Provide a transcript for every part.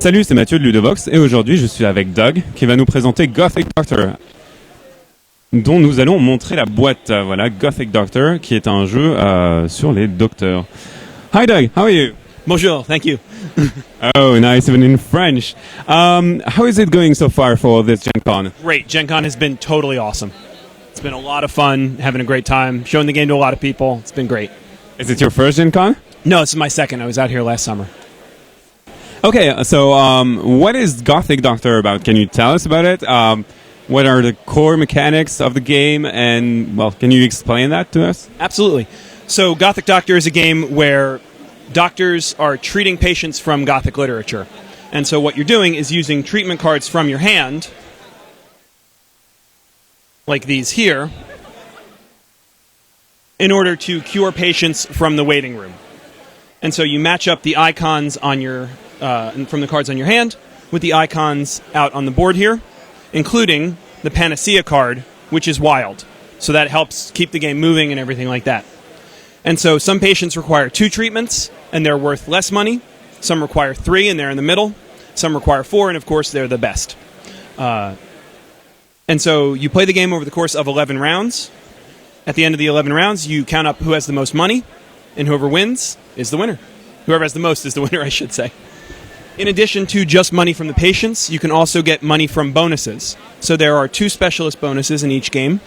Salut, c'est Mathieu de Ludovox et aujourd'hui je suis avec Doug qui va nous présenter Gothic Doctor, dont nous allons montrer la boîte. Voilà, Gothic Doctor, qui est un jeu sur les docteurs. Hi Doug, how are you? Bonjour, thank you. Oh, nice, even in French. How is it going so far for this GenCon? Great, GenCon has been totally awesome. It's been a lot of fun, having a great time, showing the game to a lot of people. It's been great. Is it your first GenCon? No, this is my second. I was out here last summer. Okay, so what is Gothic Doctor about? Can you tell us about it? What are the core mechanics of the game? And, well, can you explain that to us? Absolutely. So Gothic Doctor is a game where doctors are treating patients from Gothic literature. And so what you're doing is using treatment cards from your hand, like these here, in order to cure patients from the waiting room. And so you match up the icons on your from the cards on your hand with the icons out on the board here, including the Panacea card, which is wild. So that helps keep the game moving and everything like that. And so some patients require 2 treatments, and they're worth less money. Some require 3, and they're in the middle. Some require 4, and of course they're the best. And so you play the game over the course of 11 rounds. At the end of the 11 rounds, you count up who has the most money, and whoever wins is the winner. Whoever has the most is the winner, I should say. In addition to just money from the patients, you can also get money from bonuses. So there are 2 specialist bonuses in each game,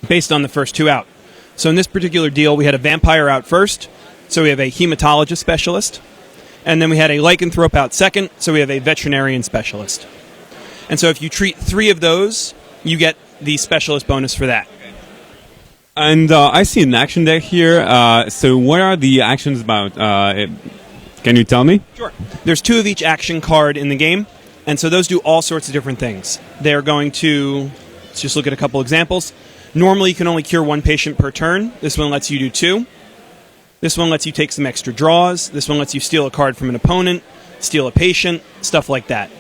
based on the first 2 out. So in this particular deal, we had a vampire out first, so we have a hematologist specialist. And then we had a lycanthrope out second, so we have a veterinarian specialist. And so if you treat 3 of those, you get the specialist bonus for that. And I see an action deck here. So what are the actions about? Can you tell me? Sure. There's 2 of each action card in the game, and so those do all sorts of different things. They're going to, let's just look at a couple examples. Normally you can only cure 1 patient per turn. This one lets you do 2. This one lets you take some extra draws. This one lets you steal a card from an opponent, steal a patient, stuff like that.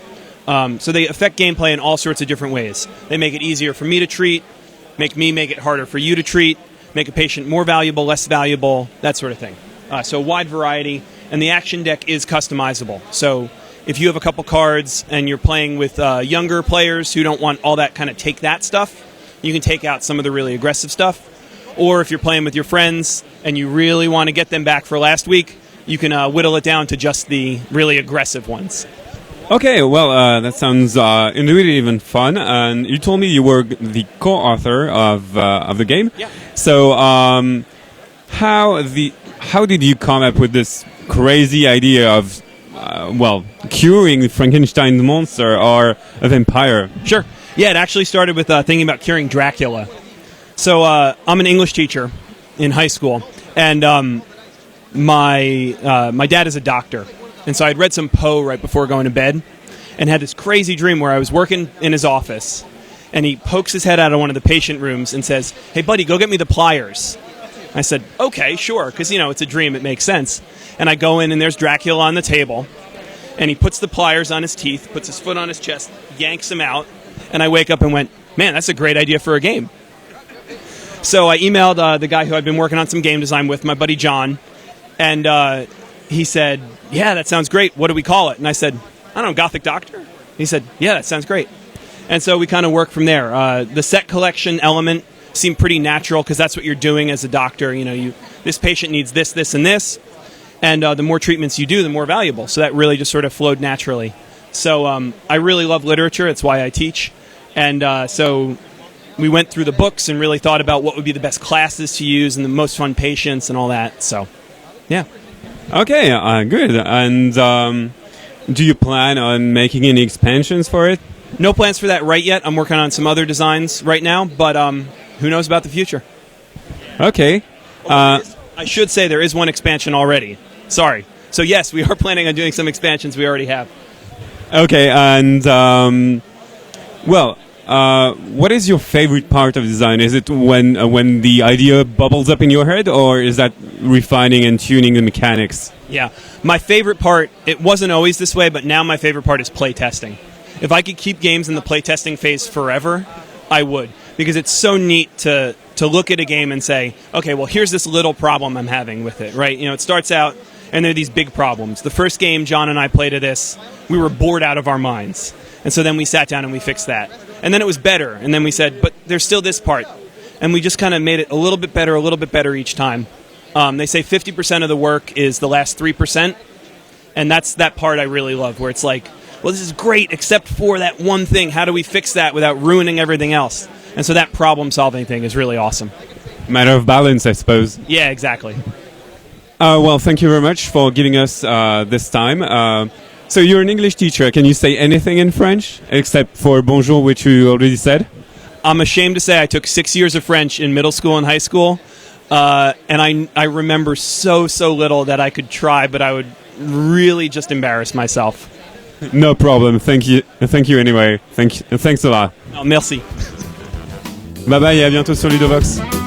So they affect gameplay in all sorts of different ways. They make it easier for me to treat, make it harder for you to treat, make a patient more valuable, less valuable, that sort of thing. So a wide variety, and the action deck is customizable. So if you have a couple cards and you're playing with younger players who don't want all that kind of take that stuff, you can take out some of the really aggressive stuff. Or if you're playing with your friends and you really want to get them back for last week, you can whittle it down to just the really aggressive ones. Okay, well, that sounds really even fun. And you told me you were the co-author of the game. Yeah. So how did you come up with this crazy idea of curing Frankenstein's monster or a vampire? Sure. Yeah, it actually started with thinking about curing Dracula. So I'm an English teacher in high school, and my dad is a doctor. And so I'd read some Poe right before going to bed and had this crazy dream where I was working in his office, and he pokes his head out of one of the patient rooms and says, "Hey, buddy, go get me the pliers." I said, "Okay, sure," because, it's a dream, it makes sense. And I go in, and there's Dracula on the table, and he puts the pliers on his teeth, puts his foot on his chest, yanks them out, and I wake up and went, "Man, that's a great idea for a game." So I emailed the guy who I'd been working on some game design with, my buddy John, and he said, "Yeah, that sounds great. What do we call it?" And I said, "I don't know, Gothic Doctor?" He said, "Yeah, that sounds great." And so we kind of worked from there. The set collection element seemed pretty natural because that's what you're doing as a doctor. This patient needs this, this, and this. And the more treatments you do, the more valuable. So that really just sort of flowed naturally. So I really love literature. It's why I teach. And so we went through the books and really thought about what would be the best classes to use and the most fun patients and all that. So, yeah. Okay, good. And do you plan on making any expansions for it? No plans for that right yet. I'm working on some other designs right now, but who knows about the future? Okay. I should say there is one expansion already. Sorry. So yes, we are planning on doing some expansions we already have. Okay, and what is your favorite part of design? Is it when the idea bubbles up in your head, or is that refining and tuning the mechanics? Yeah, my favorite part, it wasn't always this way, but now my favorite part is playtesting. If I could keep games in the playtesting phase forever, I would, because it's so neat to look at a game and say, okay, well, here's this little problem I'm having with it, right? It starts out and they're these big problems. The first game John and I played of this, we were bored out of our minds. And so then we sat down and we fixed that. And then it was better. And then we said, but there's still this part. And we just kind of made it a little bit better each time. They say 50% of the work is the last 3%. And that's that part I really love, where it's like, well, this is great, except for that one thing. How do we fix that without ruining everything else? And so that problem-solving thing is really awesome. Matter of balance, I suppose. Yeah, exactly. Well, thank you very much for giving us this time. So you're an English teacher. Can you say anything in French, except for bonjour, which you already said? I'm ashamed to say I took 6 years of French in middle school and high school. And I remember so little that I could try, but I would really just embarrass myself. No problem. Thank you anyway. Thanks a lot. Oh, merci. Bye bye et à bientôt sur Ludovox.